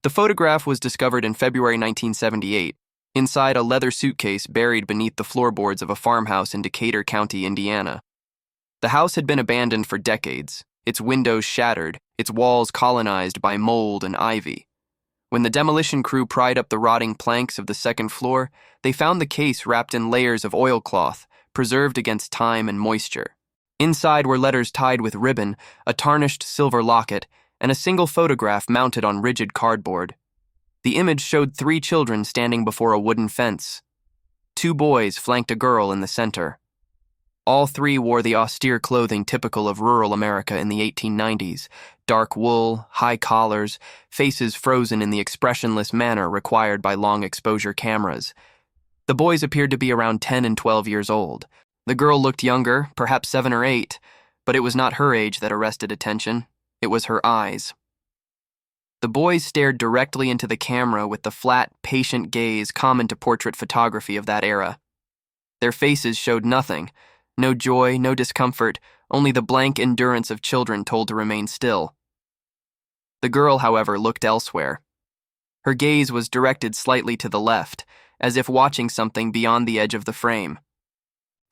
The photograph was discovered in February 1978, inside a leather suitcase buried beneath the floorboards of a farmhouse in Decatur County, Indiana. The house had been abandoned for decades, its windows shattered, its walls colonized by mold and ivy. When the demolition crew pried up the rotting planks of the second floor, they found the case wrapped in layers of oilcloth, preserved against time and moisture. Inside were letters tied with ribbon, a tarnished silver locket, and a single photograph mounted on rigid cardboard. The image showed 3 children standing before a wooden fence. 2 boys flanked a girl in the center. All 3 wore the austere clothing typical of rural America in the 1890s, dark wool, high collars, faces frozen in the expressionless manner required by long exposure cameras. The boys appeared to be around 10 and 12 years old. The girl looked younger, perhaps 7 or 8, but it was not her age that arrested attention. It was her eyes. The boys stared directly into the camera with the flat, patient gaze common to portrait photography of that era. Their faces showed nothing. No joy, no discomfort, only the blank endurance of children told to remain still. The girl, however, looked elsewhere. Her gaze was directed slightly to the left, as if watching something beyond the edge of the frame.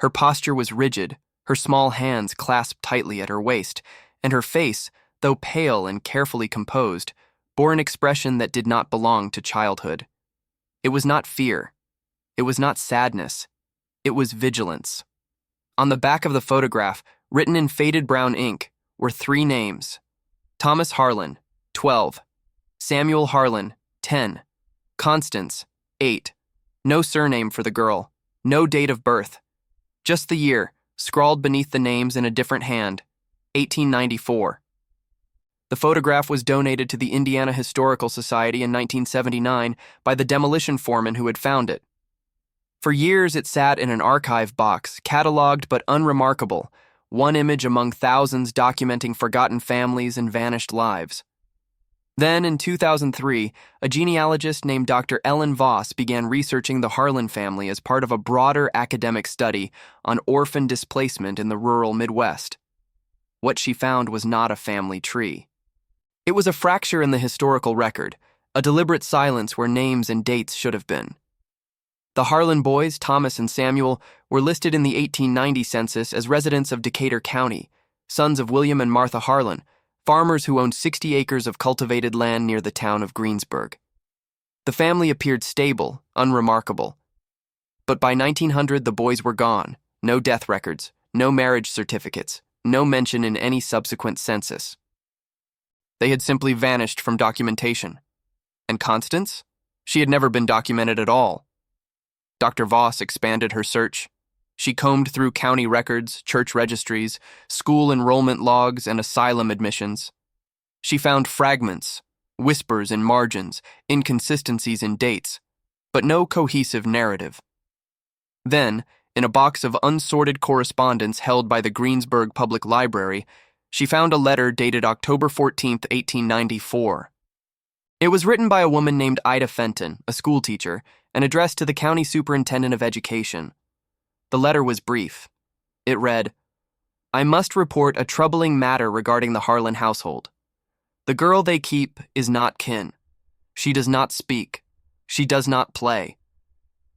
Her posture was rigid, her small hands clasped tightly at her waist, and her face, though pale and carefully composed, bore an expression that did not belong to childhood. It was not fear. It was not sadness. It was vigilance. On the back of the photograph, written in faded brown ink, were 3 names: Thomas Harlan, 12; Samuel Harlan, 10; Constance, 8. No surname for the girl, no date of birth. Just the year, scrawled beneath the names in a different hand, 1894. The photograph was donated to the Indiana Historical Society in 1979 by the demolition foreman who had found it. For years it sat in an archive box, cataloged but unremarkable, one image among thousands documenting forgotten families and vanished lives. Then, in 2003, a genealogist named Dr. Ellen Voss began researching the Harlan family as part of a broader academic study on orphan displacement in the rural Midwest. What she found was not a family tree. It was a fracture in the historical record, a deliberate silence where names and dates should have been. The Harlan boys, Thomas and Samuel, were listed in the 1890 census as residents of Decatur County, sons of William and Martha Harlan, farmers who owned 60 acres of cultivated land near the town of Greensburg. The family appeared stable, unremarkable. But by 1900, the boys were gone. No death records, no marriage certificates, no mention in any subsequent census. They had simply vanished from documentation. And Constance? She had never been documented at all. Dr. Voss expanded her search. She combed through county records, church registries, school enrollment logs, and asylum admissions. She found fragments, whispers in margins, inconsistencies in dates, but no cohesive narrative. Then, in a box of unsorted correspondence held by the Greensburg Public Library, she found a letter dated October 14, 1894. It was written by a woman named Ida Fenton, a schoolteacher, and addressed to the county superintendent of education. The letter was brief. It read, "I must report a troubling matter regarding the Harlan household. The girl they keep is not kin. She does not speak. She does not play.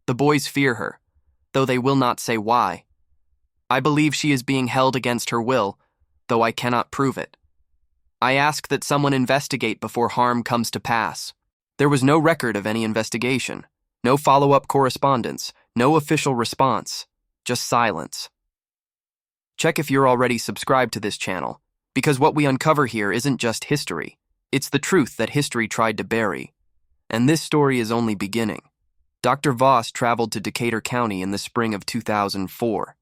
The boys fear her, though they will not say why. I believe she is being held against her will, though I cannot prove it. I ask that someone investigate before harm comes to pass." There was no record of any investigation, no follow-up correspondence, no official response, just silence. Check if you're already subscribed to this channel, because what we uncover here isn't just history, it's the truth that history tried to bury. And this story is only beginning. Dr. Voss traveled to Decatur County in the spring of 2004.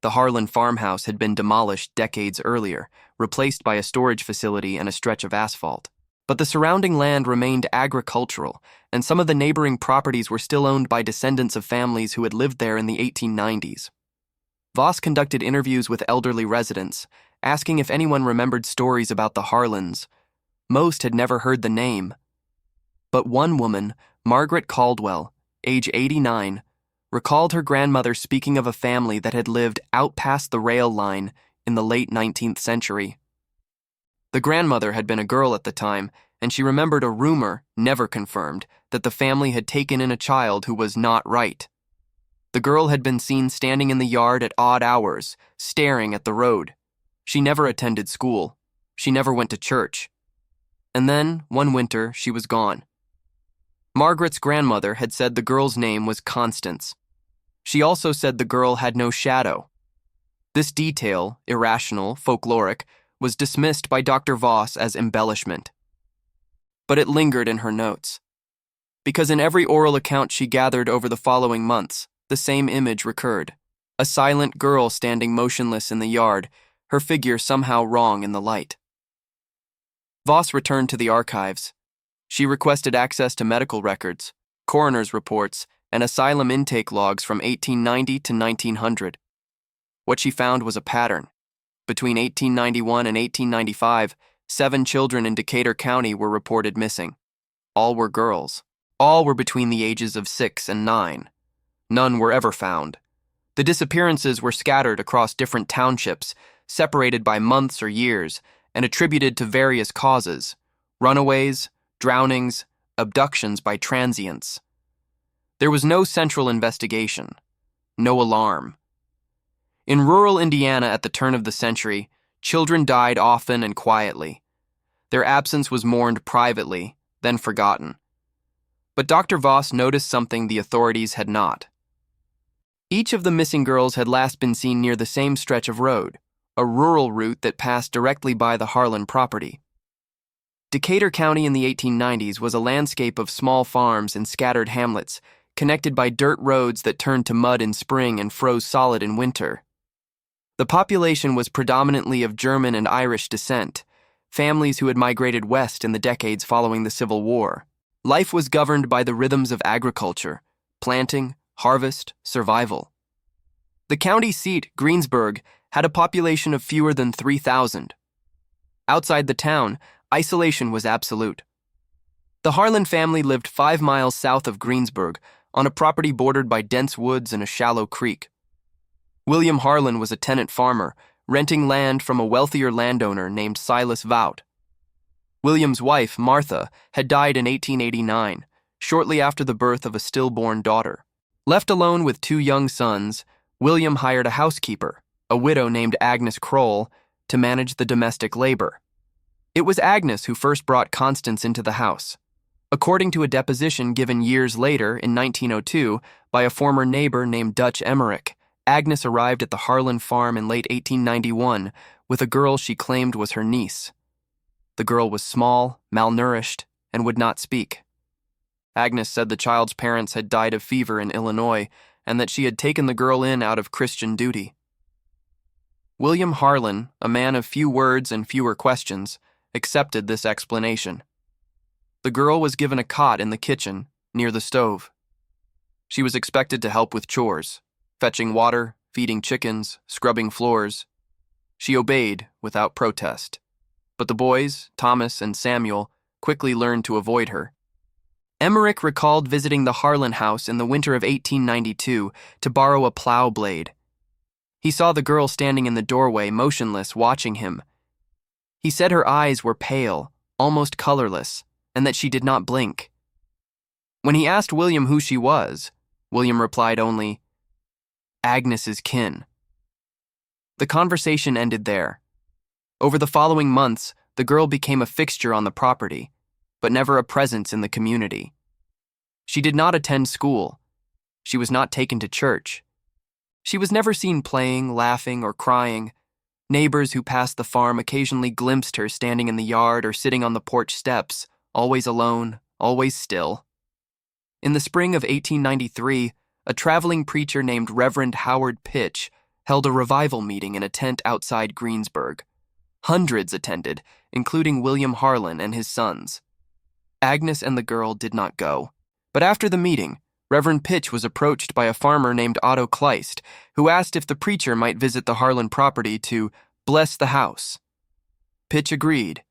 The Harlan farmhouse had been demolished decades earlier, replaced by a storage facility and a stretch of asphalt. But the surrounding land remained agricultural, and some of the neighboring properties were still owned by descendants of families who had lived there in the 1890s. Voss conducted interviews with elderly residents, asking if anyone remembered stories about the Harlans. Most had never heard the name. But one woman, Margaret Caldwell, age 89, recalled her grandmother speaking of a family that had lived out past the rail line in the late 19th century. The grandmother had been a girl at the time and she remembered a rumor, never confirmed, that the family had taken in a child who was not right. The girl had been seen standing in the yard at odd hours, staring at the road. She never attended school. She never went to church. And then, one winter, she was gone. Margaret's grandmother had said the girl's name was Constance. She also said the girl had no shadow. This detail, irrational, folkloric, was dismissed by Dr. Voss as embellishment. But it lingered in her notes. Because in every oral account she gathered over the following months, the same image recurred. A silent girl standing motionless in the yard, her figure somehow wrong in the light. Voss returned to the archives. She requested access to medical records, coroner's reports, and asylum intake logs from 1890 to 1900. What she found was a pattern. Between 1891 and 1895, 7 children in Decatur County were reported missing. All were girls. All were between the ages of 6 and 9. None were ever found. The disappearances were scattered across different townships, separated by months or years, and attributed to various causes: runaways, drownings, abductions by transients. There was no central investigation, no alarm. In rural Indiana at the turn of the century, children died often and quietly. Their absence was mourned privately, then forgotten. But Dr. Voss noticed something the authorities had not. Each of the missing girls had last been seen near the same stretch of road, a rural route that passed directly by the Harlan property. Decatur County in the 1890s was a landscape of small farms and scattered hamlets, connected by dirt roads that turned to mud in spring and froze solid in winter. The population was predominantly of German and Irish descent, families who had migrated west in the decades following the Civil War. Life was governed by the rhythms of agriculture: planting, harvest, survival. The county seat, Greensburg, had a population of fewer than 3,000. Outside the town, isolation was absolute. The Harlan family lived 5 miles south of Greensburg, on a property bordered by dense woods and a shallow creek. William Harlan was a tenant farmer, renting land from a wealthier landowner named Silas Vout. William's wife, Martha, had died in 1889, shortly after the birth of a stillborn daughter. Left alone with 2 young sons, William hired a housekeeper, a widow named Agnes Kroll, to manage the domestic labor. It was Agnes who first brought Constance into the house. According to a deposition given years later in 1902 by a former neighbor named Dutch Emmerich, Agnes arrived at the Harlan farm in late 1891 with a girl she claimed was her niece. The girl was small, malnourished, and would not speak. Agnes said the child's parents had died of fever in Illinois and that she had taken the girl in out of Christian duty. William Harlan, a man of few words and fewer questions, accepted this explanation. The girl was given a cot in the kitchen, near the stove. She was expected to help with chores: fetching water, feeding chickens, scrubbing floors. She obeyed without protest. But the boys, Thomas and Samuel, quickly learned to avoid her. Emmerich recalled visiting the Harlan house in the winter of 1892 to borrow a plow blade. He saw the girl standing in the doorway, motionless, watching him. He said her eyes were pale, almost colorless, and that she did not blink. When he asked William who she was, William replied only, "Agnes's kin." The conversation ended there. Over the following months, the girl became a fixture on the property, but never a presence in the community. She did not attend school. She was not taken to church. She was never seen playing, laughing, or crying. Neighbors who passed the farm occasionally glimpsed her standing in the yard or sitting on the porch steps, always alone, always still. In the spring of 1893, a traveling preacher named Reverend Howard Pitch held a revival meeting in a tent outside Greensburg. Hundreds attended, including William Harlan and his sons. Agnes and the girl did not go. But after the meeting, Reverend Pitch was approached by a farmer named Otto Kleist, who asked if the preacher might visit the Harlan property to bless the house. Pitch agreed.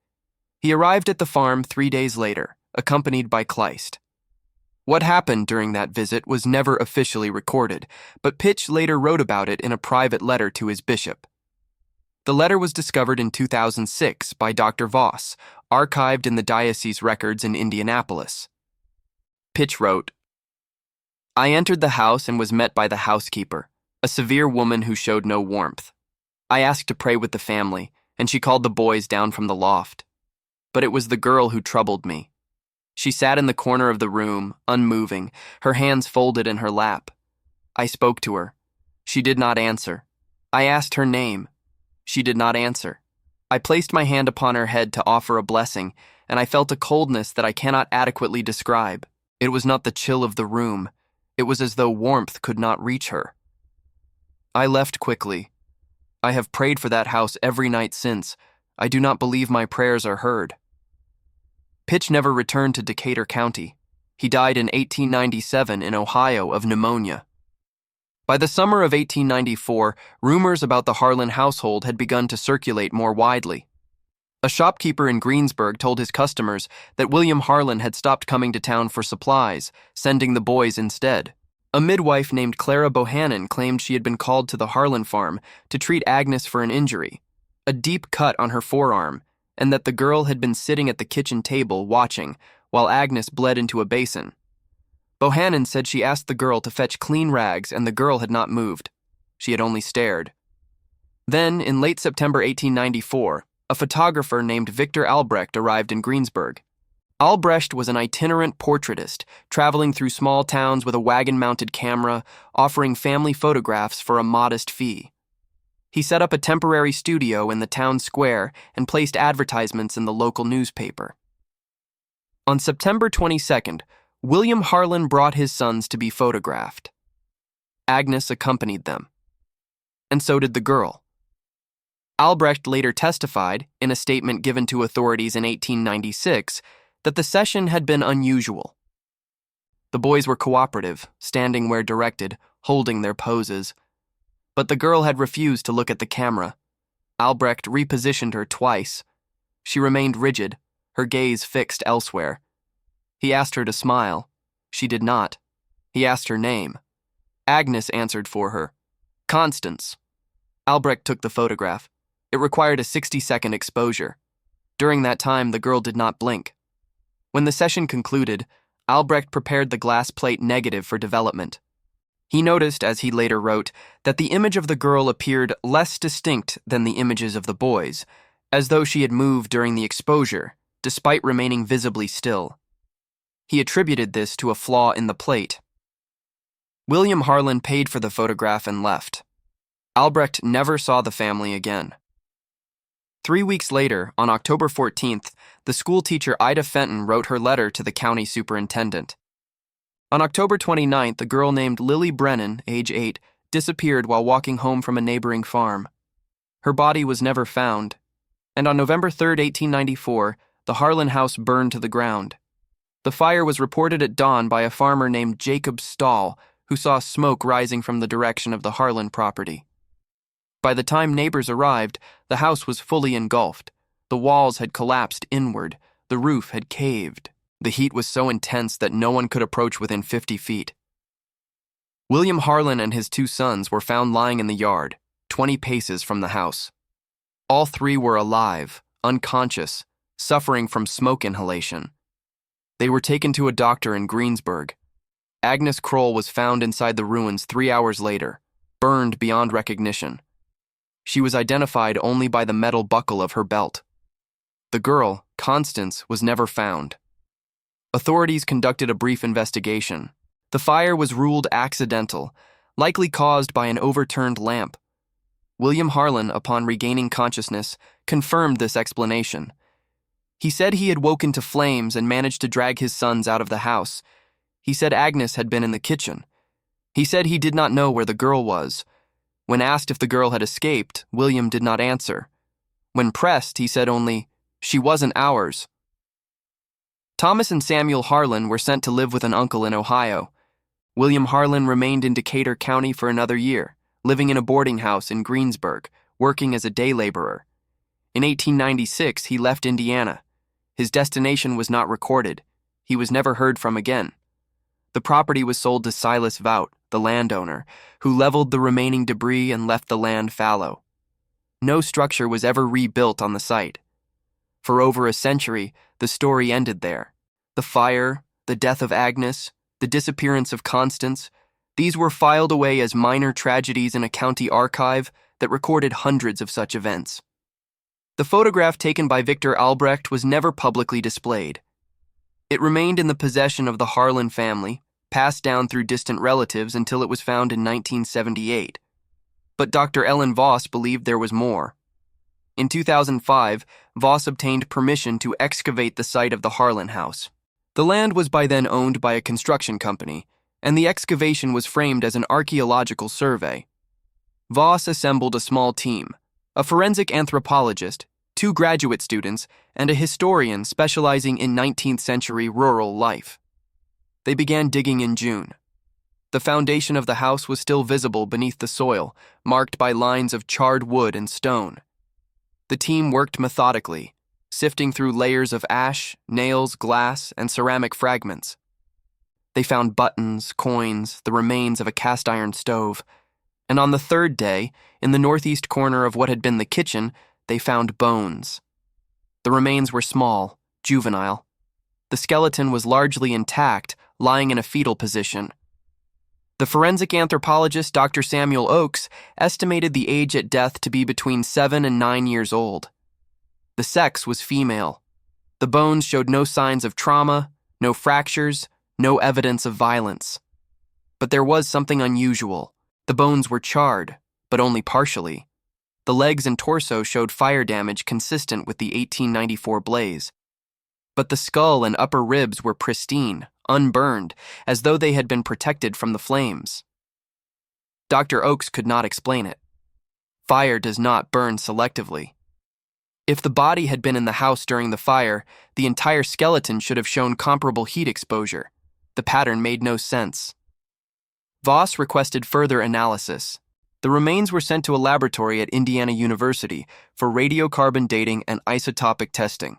He arrived at the farm 3 days later, accompanied by Kleist. What happened during that visit was never officially recorded, but Pitch later wrote about it in a private letter to his bishop. The letter was discovered in 2006 by Dr. Voss, archived in the diocese records in Indianapolis. Pitch wrote, "I entered the house and was met by the housekeeper, a severe woman who showed no warmth. I asked to pray with the family, and she called the boys down from the loft. But it was the girl who troubled me. She sat in the corner of the room, unmoving, her hands folded in her lap. I spoke to her. She did not answer. I asked her name. She did not answer. I placed my hand upon her head to offer a blessing, and I felt a coldness that I cannot adequately describe. It was not the chill of the room. It was as though warmth could not reach her. I left quickly. I have prayed for that house every night since. I do not believe my prayers are heard." Pitch never returned to Decatur County. He died in 1897 in Ohio of pneumonia. By the summer of 1894, rumors about the Harlan household had begun to circulate more widely. A shopkeeper in Greensburg told his customers that William Harlan had stopped coming to town for supplies, sending the boys instead. A midwife named Clara Bohannon claimed she had been called to the Harlan farm to treat Agnes for an injury, a deep cut on her forearm, and that the girl had been sitting at the kitchen table watching while Agnes bled into a basin. Bohannon said she asked the girl to fetch clean rags and the girl had not moved. She had only stared. Then, in late September 1894, a photographer named Victor Albrecht arrived in Greensburg. Albrecht was an itinerant portraitist, traveling through small towns with a wagon-mounted camera, offering family photographs for a modest fee. He set up a temporary studio in the town square and placed advertisements in the local newspaper. On September 22nd, William Harlan brought his sons to be photographed. Agnes accompanied them. And so did the girl. Albrecht later testified, in a statement given to authorities in 1896, that the session had been unusual. The boys were cooperative, standing where directed, holding their poses. But the girl had refused to look at the camera. Albrecht repositioned her twice. She remained rigid, her gaze fixed elsewhere. He asked her to smile. She did not. He asked her name. Agnes answered for her. Constance. Albrecht took the photograph. It required a 60-second exposure. During that time, the girl did not blink. When the session concluded, Albrecht prepared the glass plate negative for development. He noticed, as he later wrote, that the image of the girl appeared less distinct than the images of the boys, as though she had moved during the exposure, despite remaining visibly still. He attributed this to a flaw in the plate. William Harlan paid for the photograph and left. Albrecht never saw the family again. 3 weeks later, on October 14th, the schoolteacher Ida Fenton wrote her letter to the county superintendent. On October 29th, a girl named Lily Brennan, age 8, disappeared while walking home from a neighboring farm. Her body was never found, and on November 3, 1894, the Harlan house burned to the ground. The fire was reported at dawn by a farmer named Jacob Stahl, who saw smoke rising from the direction of the Harlan property. By the time neighbors arrived, the house was fully engulfed. The walls had collapsed inward, the roof had caved. The heat was so intense that no one could approach within 50 feet. William Harlan and his 2 sons were found lying in the yard, 20 paces from the house. All 3 were alive, unconscious, suffering from smoke inhalation. They were taken to a doctor in Greensburg. Agnes Kroll was found inside the ruins 3 hours later, burned beyond recognition. She was identified only by the metal buckle of her belt. The girl, Constance, was never found. Authorities conducted a brief investigation. The fire was ruled accidental, likely caused by an overturned lamp. William Harlan, upon regaining consciousness, confirmed this explanation. He said he had woken to flames and managed to drag his sons out of the house. He said Agnes had been in the kitchen. He said he did not know where the girl was. When asked if the girl had escaped, William did not answer. When pressed, he said only, "She wasn't ours." Thomas and Samuel Harlan were sent to live with an uncle in Ohio. William Harlan remained in Decatur County for another year, living in a boarding house in Greensburg, working as a day laborer. In 1896, he left Indiana. His destination was not recorded. He was never heard from again. The property was sold to Silas Vout, the landowner, who leveled the remaining debris and left the land fallow. No structure was ever rebuilt on the site. For over a century, the story ended there. The fire, the death of Agnes, the disappearance of Constance, these were filed away as minor tragedies in a county archive that recorded hundreds of such events. The photograph taken by Victor Albrecht was never publicly displayed. It remained in the possession of the Harlan family, passed down through distant relatives until it was found in 1978. But Dr. Ellen Voss believed there was more. In 2005, Voss obtained permission to excavate the site of the Harlan house. The land was by then owned by a construction company, and the excavation was framed as an archaeological survey. Voss assembled a small team, a forensic anthropologist, 2 graduate students, and a historian specializing in 19th century rural life. They began digging in June. The foundation of the house was still visible beneath the soil, marked by lines of charred wood and stone. The team worked methodically, sifting through layers of ash, nails, glass, and ceramic fragments. They found buttons, coins, the remains of a cast-iron stove, and on the 3rd day, in the northeast corner of what had been the kitchen, they found bones. The remains were small, juvenile. The skeleton was largely intact, lying in a fetal position. The forensic anthropologist Dr. Samuel Oakes estimated the age at death to be between 7 and 9 years old. The sex was female. The bones showed no signs of trauma, no fractures, no evidence of violence. But there was something unusual. The bones were charred, but only partially. The legs and torso showed fire damage consistent with the 1894 blaze. But the skull and upper ribs were pristine, unburned, as though they had been protected from the flames. Dr. Oakes could not explain it. Fire does not burn selectively. If the body had been in the house during the fire, the entire skeleton should have shown comparable heat exposure. The pattern made no sense. Voss requested further analysis. The remains were sent to a laboratory at Indiana University for radiocarbon dating and isotopic testing.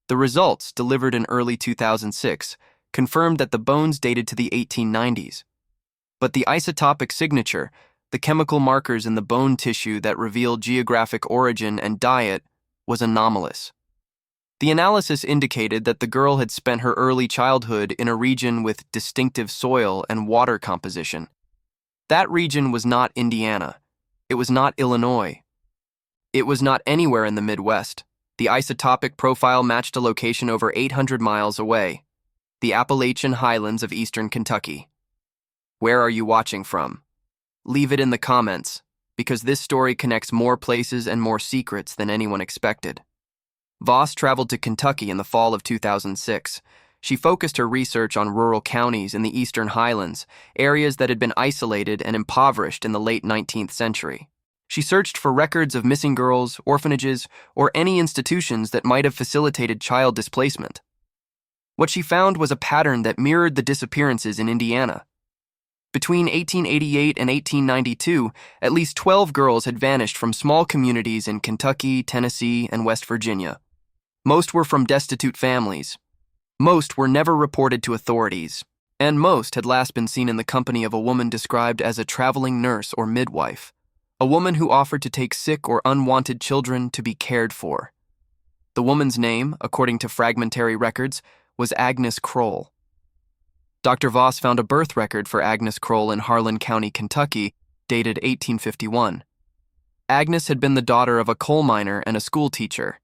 The results, delivered in early 2006, confirmed that the bones dated to the 1890s. But the isotopic signature, the chemical markers in the bone tissue that revealed geographic origin and diet, was anomalous. The analysis indicated that the girl had spent her early childhood in a region with distinctive soil and water composition. That region was not Indiana. It was not Illinois. It was not anywhere in the Midwest. The isotopic profile matched a location over 800 miles away, the Appalachian Highlands of eastern Kentucky. Where are you watching from? Leave it in the comments, because this story connects more places and more secrets than anyone expected. Voss traveled to Kentucky in the fall of 2006. She focused her research on rural counties in the eastern highlands, areas that had been isolated and impoverished in the late 19th century. She searched for records of missing girls, orphanages, or any institutions that might have facilitated child displacement. What she found was a pattern that mirrored the disappearances in Indiana. Between 1888 and 1892, at least 12 girls had vanished from small communities in Kentucky, Tennessee, and West Virginia. Most were from destitute families. Most were never reported to authorities, and most had last been seen in the company of a woman described as a traveling nurse or midwife, a woman who offered to take sick or unwanted children to be cared for. The woman's name, according to fragmentary records, was Agnes Kroll. Dr. Voss found a birth record for Agnes Kroll in Harlan County, Kentucky, dated 1851. Agnes had been the daughter of a coal miner and a school teacher.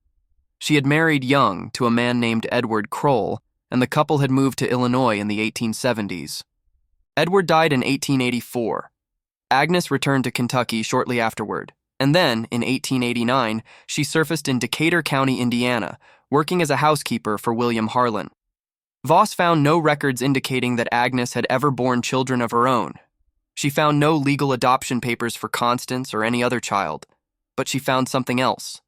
She had married young to a man named Edward Kroll, and the couple had moved to Illinois in the 1870s. Edward died in 1884. Agnes returned to Kentucky shortly afterward, and then, in 1889, she surfaced in Decatur County, Indiana, working as a housekeeper for William Harlan. Voss found no records indicating that Agnes had ever borne children of her own. She found no legal adoption papers for Constance or any other child, but she found something else.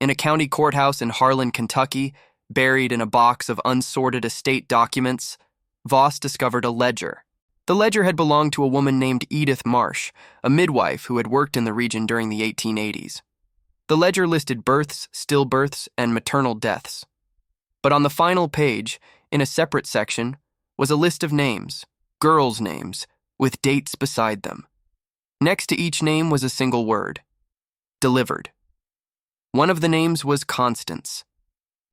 In a county courthouse in Harlan, Kentucky, buried in a box of unsorted estate documents, Voss discovered a ledger. The ledger had belonged to a woman named Edith Marsh, a midwife who had worked in the region during the 1880s. The ledger listed births, stillbirths, and maternal deaths. But on the final page, in a separate section, was a list of names, girls' names, with dates beside them. Next to each name was a single word: delivered. One of the names was Constance.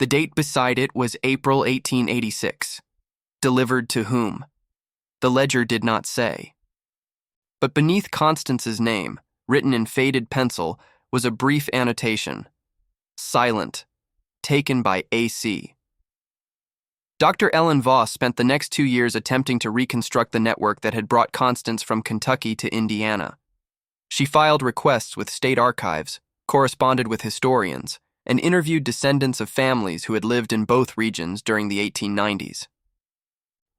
The date beside it was April 1886. Delivered to whom? The ledger did not say. But beneath Constance's name, written in faded pencil, was a brief annotation. Silent. Taken by A.C. Dr. Ellen Voss spent the next 2 years attempting to reconstruct the network that had brought Constance from Kentucky to Indiana. She filed requests with state archives, corresponded with historians, and interviewed descendants of families who had lived in both regions during the 1890s.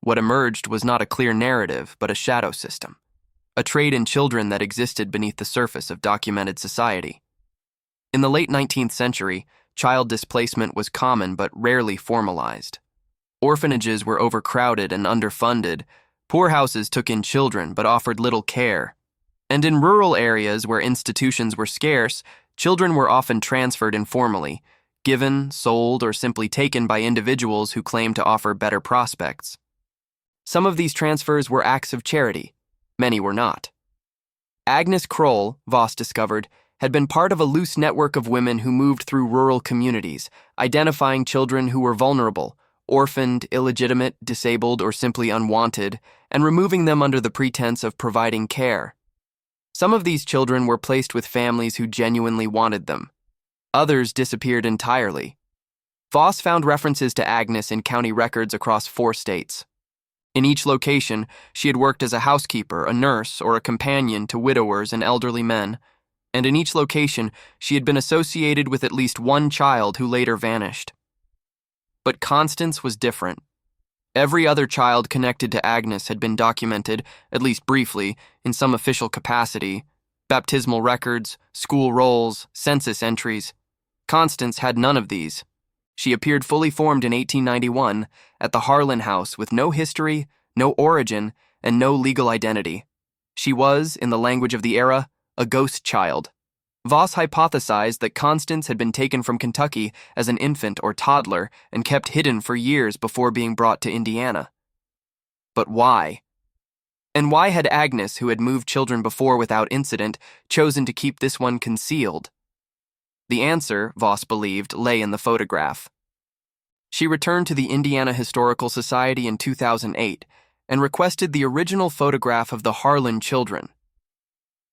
What emerged was not a clear narrative, but a shadow system, a trade in children that existed beneath the surface of documented society. In the late 19th century, child displacement was common but rarely formalized. Orphanages were overcrowded and underfunded, poorhouses took in children but offered little care, and in rural areas where institutions were scarce, children were often transferred informally, given, sold, or simply taken by individuals who claimed to offer better prospects. Some of these transfers were acts of charity, many were not. Agnes Kroll, Voss discovered, had been part of a loose network of women who moved through rural communities, identifying children who were vulnerable, orphaned, illegitimate, disabled, or simply unwanted, and removing them under the pretense of providing care. Some of these children were placed with families who genuinely wanted them. Others disappeared entirely. Voss found references to Agnes in county records across 4 states. In each location, she had worked as a housekeeper, a nurse, or a companion to widowers and elderly men, and in each location, she had been associated with at least one child who later vanished. But Constance was different. Every other child connected to Agnes had been documented, at least briefly, in some official capacity: baptismal records, school rolls, census entries. Constance had none of these. She appeared fully formed in 1891 at the Harlan House with no history, no origin, and no legal identity. She was, in the language of the era, a ghost child. Voss hypothesized that Constance had been taken from Kentucky as an infant or toddler and kept hidden for years before being brought to Indiana. But why? And why had Agnes, who had moved children before without incident, chosen to keep this one concealed? The answer, Voss believed, lay in the photograph. She returned to the Indiana Historical Society in 2008 and requested the original photograph of the Harlan children.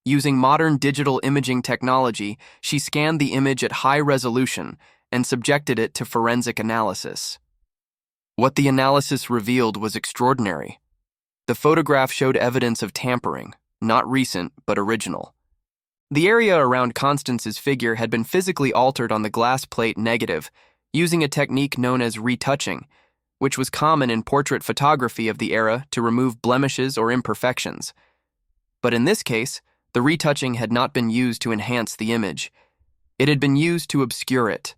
Using modern digital imaging technology, she scanned the image at high resolution and subjected it to forensic analysis. What the analysis revealed was extraordinary. The photograph showed evidence of tampering, not recent, but original. The area around Constance's figure had been physically altered on the glass plate negative, using a technique known as retouching, which was common in portrait photography of the era to remove blemishes or imperfections. But in this case, the retouching had not been used to enhance the image. It had been used to obscure it.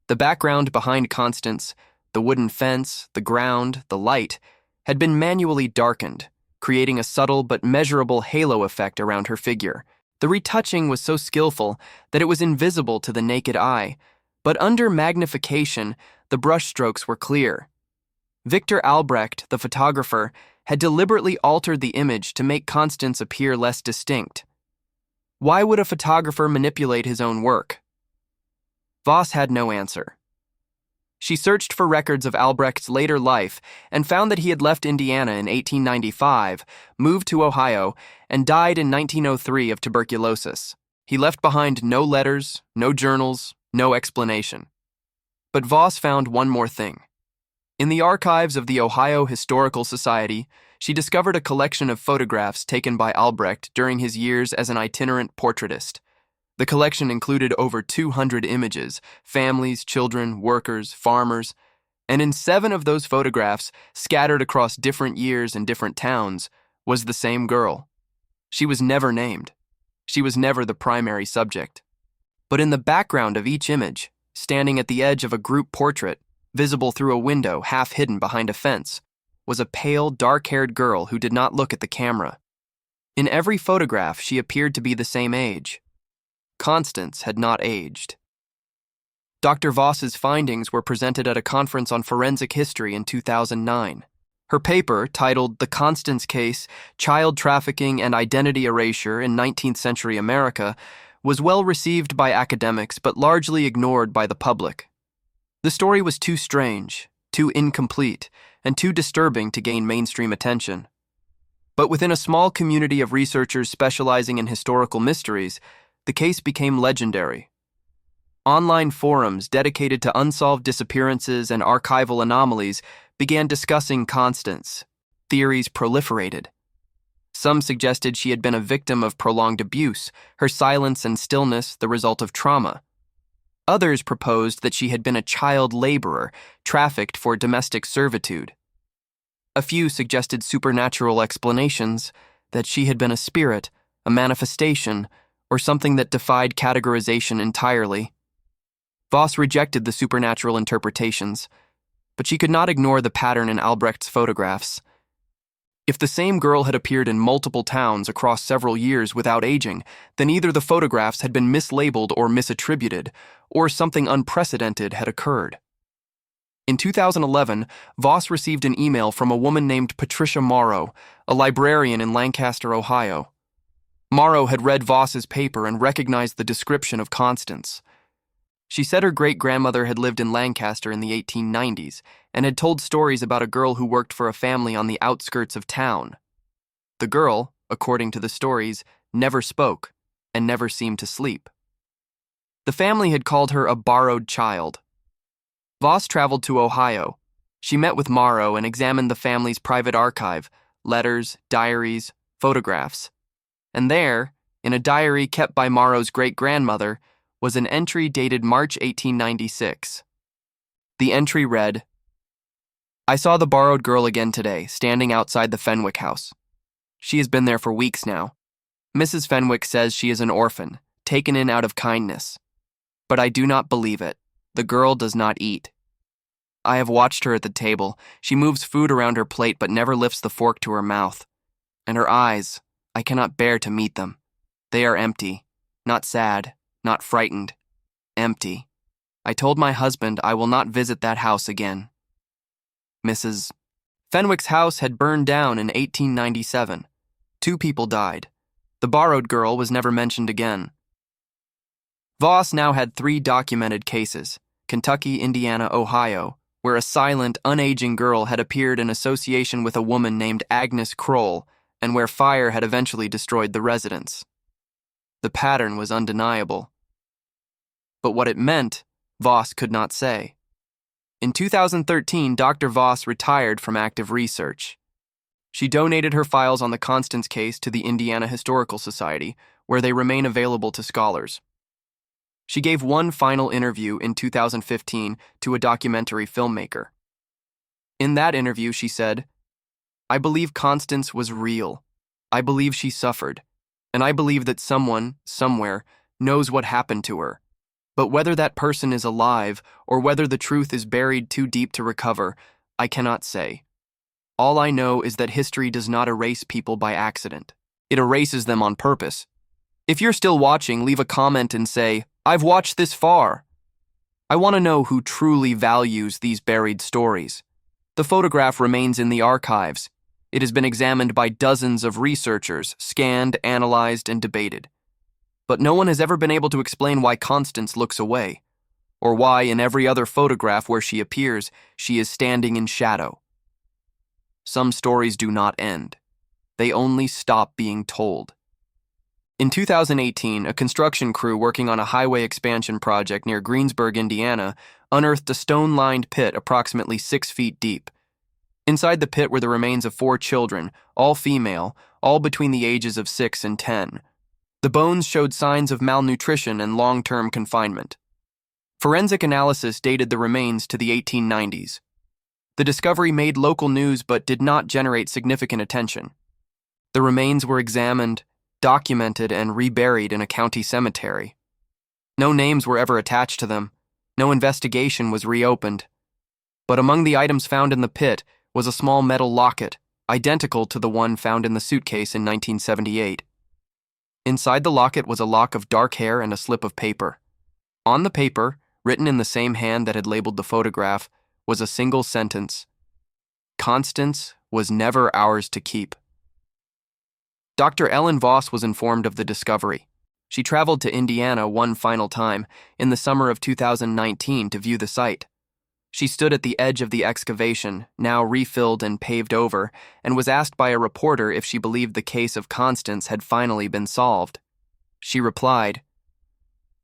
The background behind Constance, the wooden fence, the ground, the light, had been manually darkened, creating a subtle but measurable halo effect around her figure. The retouching was so skillful that it was invisible to the naked eye, but under magnification, the brushstrokes were clear. Victor Albrecht, the photographer, had deliberately altered the image to make Constance appear less distinct. Why would a photographer manipulate his own work? Voss had no answer. She searched for records of Albrecht's later life and found that he had left Indiana in 1895, moved to Ohio, and died in 1903 of tuberculosis. He left behind no letters, no journals, no explanation. But Voss found one more thing. In the archives of the Ohio Historical Society, she discovered a collection of photographs taken by Albrecht during his years as an itinerant portraitist. The collection included over 200 images, families, children, workers, farmers, and in 7 of those photographs, scattered across different years and different towns, was the same girl. She was never named. She was never the primary subject. But in the background of each image, standing at the edge of a group portrait, visible through a window half hidden behind a fence, was a pale, dark-haired girl who did not look at the camera. In every photograph, she appeared to be the same age. Constance had not aged. Dr. Voss's findings were presented at a conference on forensic history in 2009. Her paper, titled The Constance Case, Child Trafficking and Identity Erasure in 19th Century America, was well received by academics but largely ignored by the public. The story was too strange, too incomplete, and too disturbing to gain mainstream attention. But within a small community of researchers specializing in historical mysteries, the case became legendary. Online forums dedicated to unsolved disappearances and archival anomalies began discussing Constance. Theories proliferated. Some suggested she had been a victim of prolonged abuse, her silence and stillness the result of trauma. Others proposed that she had been a child laborer, trafficked for domestic servitude. A few suggested supernatural explanations, that she had been a spirit, a manifestation, or something that defied categorization entirely. Voss rejected the supernatural interpretations, but she could not ignore the pattern in Albrecht's photographs. If the same girl had appeared in multiple towns across several years without aging, then either the photographs had been mislabeled or misattributed, or something unprecedented had occurred. In 2011, Voss received an email from a woman named Patricia Morrow, a librarian in Lancaster, Ohio. Morrow had read Voss's paper and recognized the description of Constance. She said her great-grandmother had lived in Lancaster in the 1890s and had told stories about a girl who worked for a family on the outskirts of town. The girl, according to the stories, never spoke and never seemed to sleep. The family had called her a borrowed child. Voss traveled to Ohio. She met with Morrow and examined the family's private archive, letters, diaries, photographs. And there, in a diary kept by Morrow's great-grandmother, was an entry dated March 1896. The entry read, "I saw the borrowed girl again today, standing outside the Fenwick house. She has been there for weeks now. Mrs. Fenwick says she is an orphan, taken in out of kindness. But I do not believe it. The girl does not eat. I have watched her at the table. She moves food around her plate but never lifts the fork to her mouth. And her eyes, I cannot bear to meet them. They are empty, not sad, not frightened, empty. I told my husband I will not visit that house again." Mrs. Fenwick's house had burned down in 1897. 2 people died. The borrowed girl was never mentioned again. Voss now had 3 documented cases, Kentucky, Indiana, Ohio, where a silent, unaging girl had appeared in association with a woman named Agnes Kroll, and where fire had eventually destroyed the residence. The pattern was undeniable. But what it meant, Voss could not say. In 2013, Dr. Voss retired from active research. She donated her files on the Constance case to the Indiana Historical Society, where they remain available to scholars. She gave one final interview in 2015 to a documentary filmmaker. In that interview, she said, "I believe Constance was real. I believe she suffered. And I believe that someone, somewhere, knows what happened to her. But whether that person is alive or whether the truth is buried too deep to recover, I cannot say. All I know is that history does not erase people by accident. It erases them on purpose. If you're still watching, leave a comment and say, 'I've watched this far.' I want to know who truly values these buried stories. The photograph remains in the archives. It has been examined by dozens of researchers, scanned, analyzed, and debated. But no one has ever been able to explain why Constance looks away, or why in every other photograph where she appears, she is standing in shadow. Some stories do not end. They only stop being told." In 2018, a construction crew working on a highway expansion project near Greensburg, Indiana, unearthed a stone-lined pit approximately 6 feet deep. Inside the pit were the remains of 4 children, all female, all between the ages of 6 and 10. The bones showed signs of malnutrition and long-term confinement. Forensic analysis dated the remains to the 1890s. The discovery made local news but did not generate significant attention. The remains were examined, documented, and reburied in a county cemetery. No names were ever attached to them. No investigation was reopened. But among the items found in the pit was a small metal locket, identical to the one found in the suitcase in 1978. Inside the locket was a lock of dark hair and a slip of paper. On the paper, written in the same hand that had labeled the photograph, was a single sentence: "Constance was never ours to keep." Dr. Ellen Voss was informed of the discovery. She traveled to Indiana one final time in the summer of 2019 to view the site. She stood at the edge of the excavation, now refilled and paved over, and was asked by a reporter if she believed the case of Constance had finally been solved. She replied,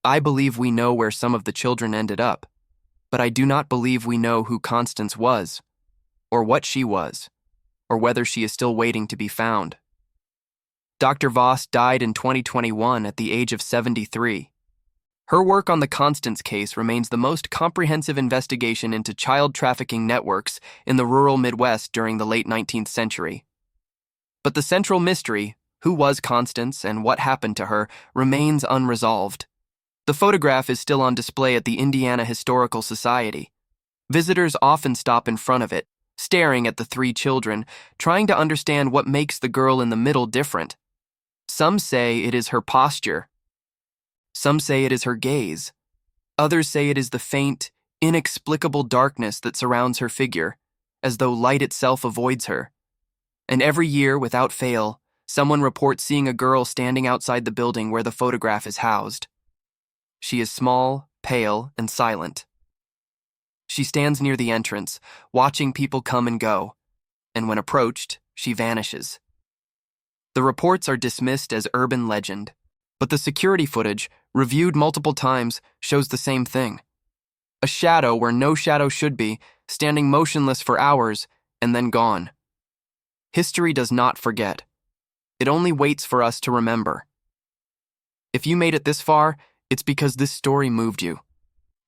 "I believe we know where some of the children ended up, but I do not believe we know who Constance was, or what she was, or whether she is still waiting to be found." Dr. Voss died in 2021 at the age of 73. Her work on the Constance case remains the most comprehensive investigation into child trafficking networks in the rural Midwest during the late 19th century. But the central mystery, who was Constance and what happened to her, remains unresolved. The photograph is still on display at the Indiana Historical Society. Visitors often stop in front of it, staring at the three children, trying to understand what makes the girl in the middle different. Some say it is her posture. Some say it is her gaze. Others say it is the faint, inexplicable darkness that surrounds her figure, as though light itself avoids her. And every year, without fail, someone reports seeing a girl standing outside the building where the photograph is housed. She is small, pale, and silent. She stands near the entrance, watching people come and go, and when approached, she vanishes. The reports are dismissed as urban legend, but the security footage, reviewed multiple times, shows the same thing. A shadow where no shadow should be, standing motionless for hours, and then gone. History does not forget. It only waits for us to remember. If you made it this far, it's because this story moved you.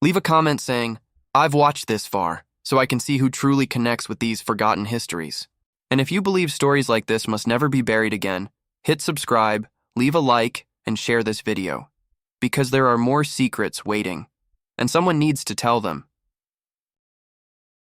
Leave a comment saying, "I've watched this far," so I can see who truly connects with these forgotten histories. And if you believe stories like this must never be buried again, hit subscribe, leave a like, and share this video. Because there are more secrets waiting, and someone needs to tell them.